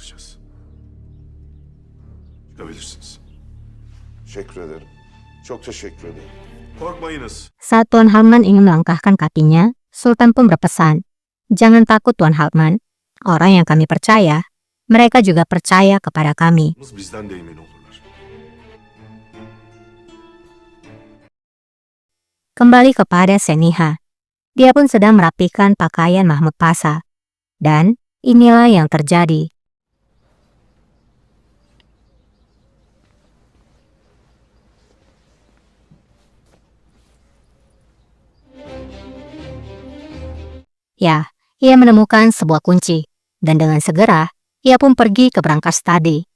atlatacağız. Çıkabilirsiniz. Teşekkür ederim. Çok teşekkür ederim. Korkmayınız. Saat Tuan Halman ingin melangkahkan kakinya, Sultan pun berpesan, "Jangan takut Tuan Halman. Orang yang kami percaya, mereka juga percaya kepada kami." Bizden de emin olurlar. Kembali kepada Seniha. Dia pun sedang merapikan pakaian Mahmud Pasha. Dan inilah yang terjadi. Ya, ia menemukan sebuah kunci. Dan dengan segera, ia pun pergi ke brankas tadi.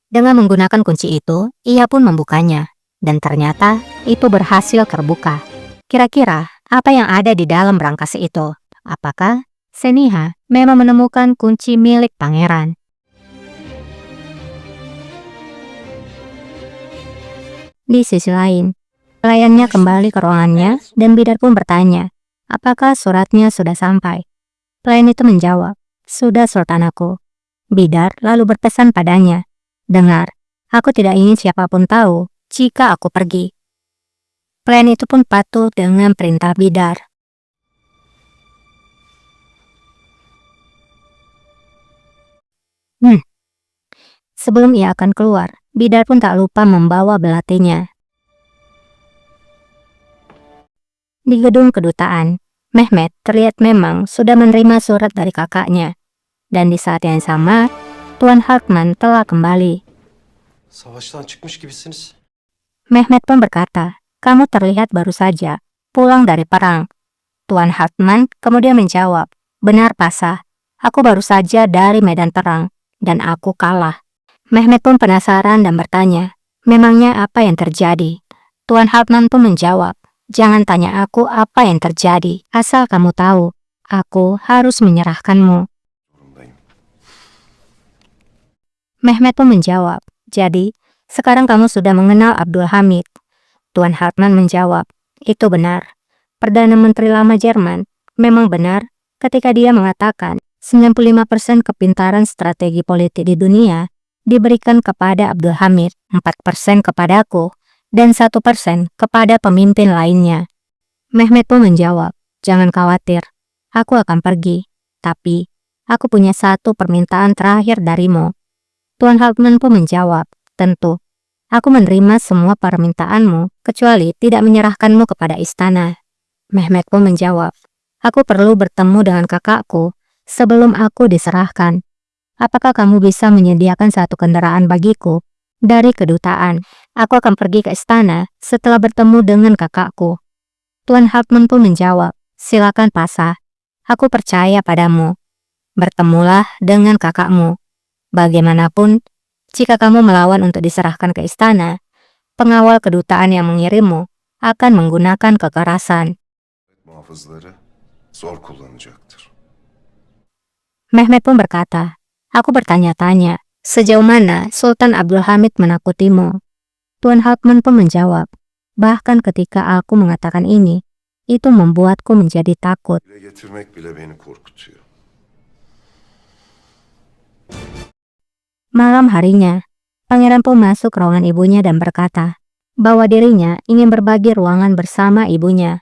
Dengan menggunakan kunci itu, ia pun membukanya. Dan ternyata, itu berhasil terbuka. Kira-kira, apa yang ada di dalam brankas itu? Apakah Seniha memang menemukan kunci milik pangeran? Di sisi lain, pelayannya kembali ke ruangannya dan Bidar pun bertanya, apakah suratnya sudah sampai? Pelayan itu menjawab, sudah sultanaku. Bidar lalu berpesan padanya, dengar, aku tidak ingin siapapun tahu jika aku pergi. Pelayan itu pun patuh dengan perintah Bidar. Sebelum ia akan keluar, Bidar pun tak lupa membawa belatinya. Di gedung kedutaan, Mehmet terlihat memang sudah menerima surat dari kakaknya. Dan di saat yang sama, Tuan Hartman telah kembali. Savaştan çıkmış gibisiniz. Mehmet pun berkata, kamu terlihat baru saja pulang dari perang. Tuan Hartman kemudian menjawab, benar Pasha, aku baru saja dari medan perang, dan aku kalah. Mehmet pun penasaran dan bertanya, memangnya apa yang terjadi? Tuan Hartman pun menjawab, jangan tanya aku apa yang terjadi, asal kamu tahu, aku harus menyerahkanmu. Mehmet pun menjawab, jadi, sekarang kamu sudah mengenal Abdul Hamid. Tuan Hartman menjawab, itu benar. Perdana Menteri lama Jerman memang benar ketika dia mengatakan 95% kepintaran strategi politik di dunia diberikan kepada Abdul Hamid, 4% kepadaku, dan 1% kepada pemimpin lainnya. Mehmet pun menjawab, jangan khawatir, aku akan pergi, tapi aku punya satu permintaan terakhir darimu. Tuan Hartman pun menjawab, tentu, aku menerima semua permintaanmu, kecuali tidak menyerahkanmu kepada istana. Mehmet pun menjawab, aku perlu bertemu dengan kakakku sebelum aku diserahkan. Apakah kamu bisa menyediakan satu kendaraan bagiku dari kedutaan? Aku akan pergi ke istana setelah bertemu dengan kakakku. Tuan Hartman pun menjawab, silakan Pasha, aku percaya padamu. Bertemulah dengan kakakmu. Bagaimanapun, jika kamu melawan untuk diserahkan ke istana, pengawal kedutaan yang mengirimmu akan menggunakan kekerasan. Muhafızları zor kullanacaktır. Mehmet pun berkata, aku bertanya-tanya, sejauh mana Sultan Abdul Hamid menakutimu? Tuan Hartman pun menjawab, bahkan ketika aku mengatakan ini, itu membuatku menjadi takut. Dile getirmek bile beni korkutuyor. Malam harinya, pangeran pun masuk ke ruangan ibunya dan berkata, bahwa dirinya ingin berbagi ruangan bersama ibunya.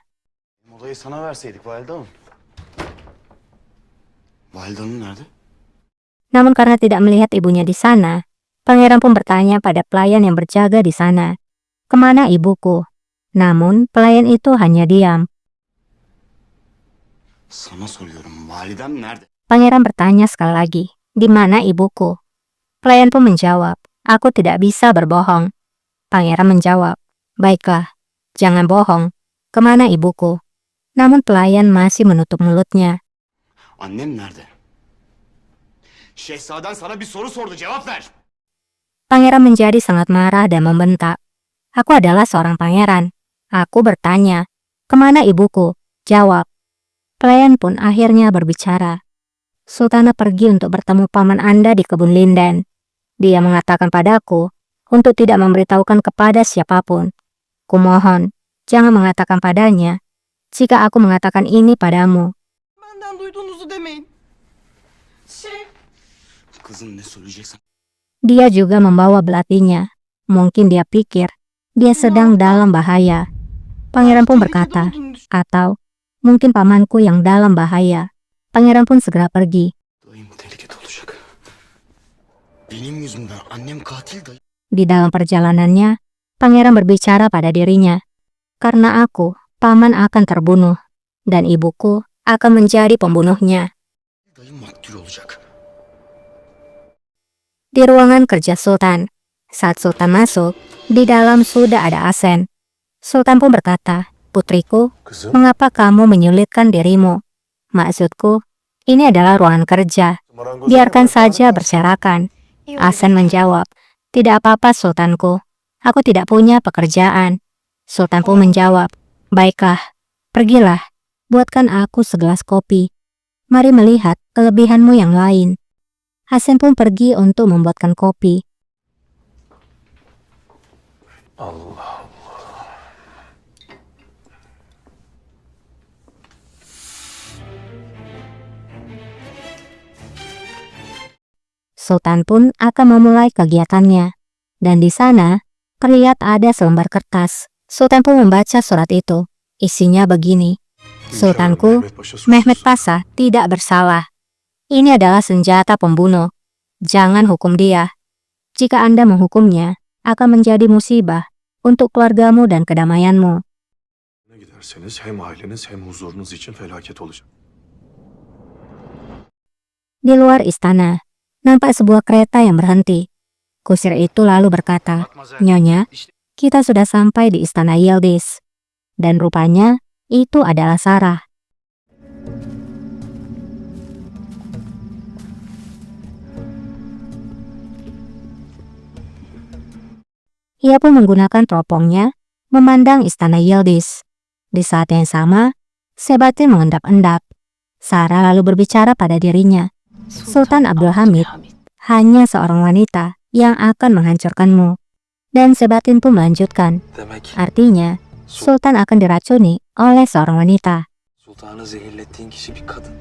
Odayı sana verseydik Valide Hanım. Valide Hanım nerede? Namun karena tidak melihat ibunya di sana, pangeran pun bertanya pada pelayan yang berjaga di sana, kemana ibuku? Namun pelayan itu hanya diam. Sana soruyorum, validem nerede? Pangeran bertanya sekali lagi, di mana ibuku? Pelayan pun menjawab, aku tidak bisa berbohong. Pangeran menjawab, baiklah, jangan bohong, kemana ibuku? Namun pelayan masih menutup mulutnya. Annem nerede? Şehzaden sana bir soru sordu, cevap ver. Pangeran menjadi sangat marah dan membentak. Aku adalah seorang pangeran. Aku bertanya, kemana ibuku? Jawab. Pelayan pun akhirnya berbicara. Sultana pergi untuk bertemu paman Anda di kebun linden. Dia mengatakan padaku, untuk tidak memberitahukan kepada siapapun. Kumohon, jangan mengatakan padanya jika aku mengatakan ini padamu. Benden duyduğunuzu demeyin. Kızım ne söyleyeceksen. Dia juga membawa belatinya. Mungkin dia pikir dia sedang dalam bahaya. Pangeran pun berkata, atau mungkin pamanku yang dalam bahaya. Pangeran pun segera pergi. Dayım tehlikede olacak. Benim yüzümden annem katil dayı. Di dalam perjalanannya, pangeran berbicara pada dirinya. Karena aku, paman akan terbunuh, dan ibuku akan menjadi pembunuhnya. Dayım maktul olacak. Di ruangan kerja Sultan, saat Sultan masuk, di dalam sudah ada Asen. Sultan pun berkata, "Putriku, Kızım, mengapa kamu menyulitkan dirimu? Maksudku, ini adalah ruangan kerja. marangoza Biarkan yapar, saja tanah berserakan." Asen menjawab, "Tidak apa-apa Sultanku, aku tidak punya pekerjaan." Sultan pun menjawab, "Baiklah, pergilah, buatkan aku segelas kopi. Mari melihat kelebihanmu yang lain." Asen pun pergi untuk membuatkan kopi. Allah. Sultan pun akan memulai kegiatannya. Dan di sana, terlihat ada selembar kertas. Sultan pun membaca surat itu. Isinya begini, "Sultanku, Mehmet Pasha tidak bersalah. Ini adalah senjata pembunuh. Jangan hukum dia. Jika Anda menghukumnya, akan menjadi musibah untuk keluargamu dan kedamaianmu." Giderseniz hem aileniz hem huzurunuz için felaket olacak. Di luar istana, nampak sebuah kereta yang berhenti. Kusir itu lalu berkata, "Nyonya, kita sudah sampai di istana Yildiz." Dan rupanya, itu adalah Sarah. Ia pun menggunakan teropongnya, memandang istana Yildiz. Di saat yang sama, Sebatin mengendap-endap. Sarah lalu berbicara pada dirinya, "Sultan Abdul Hamid hanya seorang wanita yang akan menghancurkanmu." Dan Sebatin pun melanjutkan, artinya Sultan akan diracuni oleh seorang wanita. Sultanı zehirlettiğin kişi bir kadın.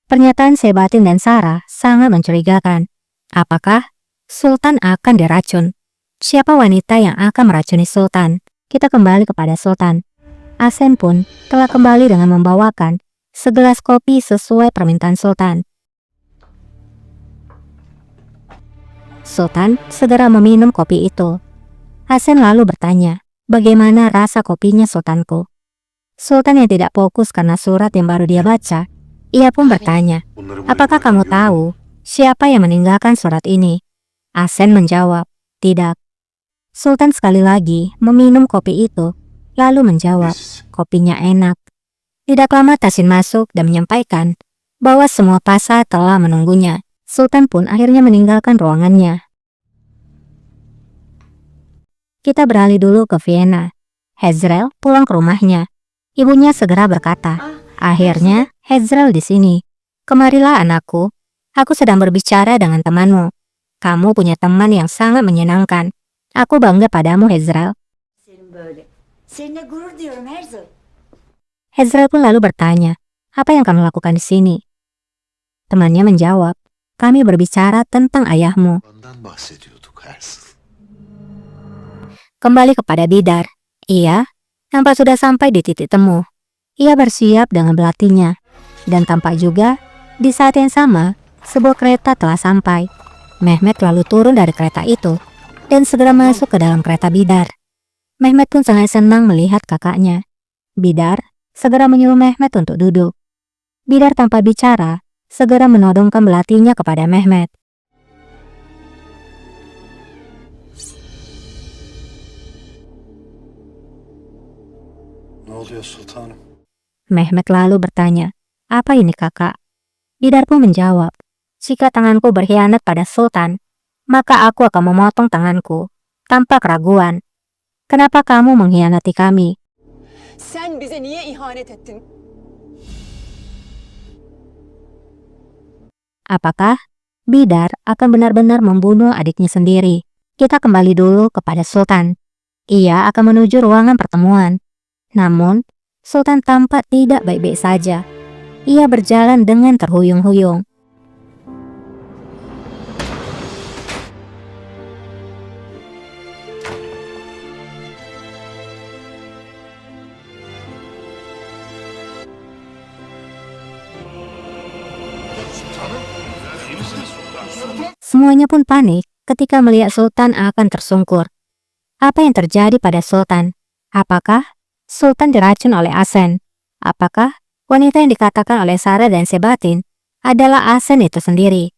Pernyataan Sebatin dan Sarah sangat mencurigakan. Apakah Sultan akan diracun? Siapa wanita yang akan meracuni Sultan? Kita kembali kepada Sultan. Asen pun telah kembali dengan membawakan segelas kopi sesuai permintaan Sultan. Sultan segera meminum kopi itu. Asen lalu bertanya, "Bagaimana rasa kopinya Sultanku?" Sultan yang tidak fokus karena surat yang baru dia baca, ia pun bertanya, "Apakah kamu tahu siapa yang meninggalkan surat ini?" Asen menjawab, "Tidak." Sultan sekali lagi meminum kopi itu, lalu menjawab, "Kopinya enak." Tidak lama Tasin masuk dan menyampaikan bahwa semua pasha telah menunggunya. Sultan pun akhirnya meninggalkan ruangannya. Kita beralih dulu ke Vienna. Hezrel pulang ke rumahnya. Ibunya segera berkata, "Akhirnya Hezrel di sini. Kemarilah anakku. Aku sedang berbicara dengan temanmu. Kamu punya teman yang sangat menyenangkan. Aku bangga padamu, Hezrel." Senin böyle. Seninle gurur duyuyorum Herzl. Hezrel pun lalu bertanya, "Apa yang kamu lakukan di sini?" Temannya menjawab, "Kami berbicara tentang ayahmu." Ondan bahsediyorduk Herzl. Kembali kepada Bidar. Ia nampak sudah sampai di titik temu. Ia bersiap dengan belatinya. Dan tampak juga, di saat yang sama, sebuah kereta telah sampai. Mehmet lalu turun dari kereta itu dan segera masuk ke dalam kereta Bidar. Mehmet pun sangat senang melihat kakaknya. Bidar segera menyuruh Mehmet untuk duduk. Bidar tanpa bicara, segera menodongkan belatinya kepada Mehmet. Ne oluyor sultanım? Mehmet lalu bertanya, "Apa ini kakak?" Bidar pun menjawab, "Jika tanganku berkhianat pada Sultan, maka aku akan memotong tanganku tanpa keraguan. Kenapa kamu mengkhianati kami?" Sen bize niye ihanet ettin? Apakah Bidar akan benar-benar membunuh adiknya sendiri. Kita kembali dulu kepada Sultan. Ia akan menuju ruangan pertemuan. Namun, Sultan tampak tidak baik-baik saja. Ia berjalan dengan terhuyung-huyung. Semuanya pun panik ketika melihat Sultan akan tersungkur. Apa yang terjadi pada Sultan? Apakah Sultan diracun oleh Asen? Apakah wanita yang dikatakan oleh Sarah dan Sebatin adalah Asen itu sendiri?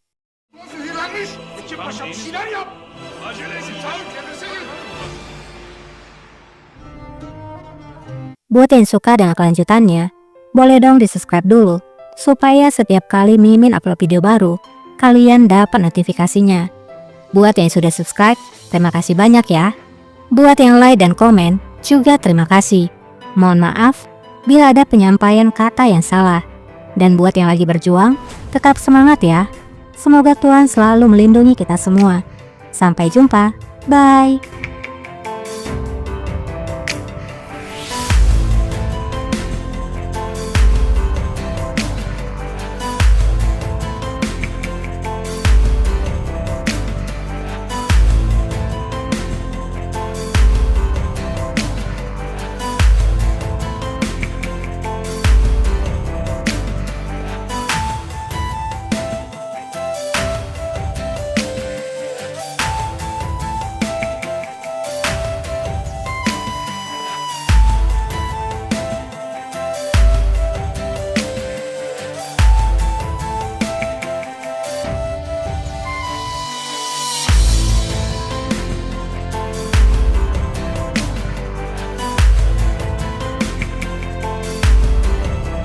Buat yang suka dengan kelanjutannya, boleh dong di-subscribe dulu, supaya setiap kali Mimin upload video baru, kalian dapat notifikasinya. Buat yang sudah subscribe, terima kasih banyak ya. Buat yang like dan komen, juga terima kasih. Mohon maaf bila ada penyampaian kata yang salah. Dan buat yang lagi berjuang, tetap semangat ya. Semoga Tuhan selalu melindungi kita semua. Sampai jumpa, bye.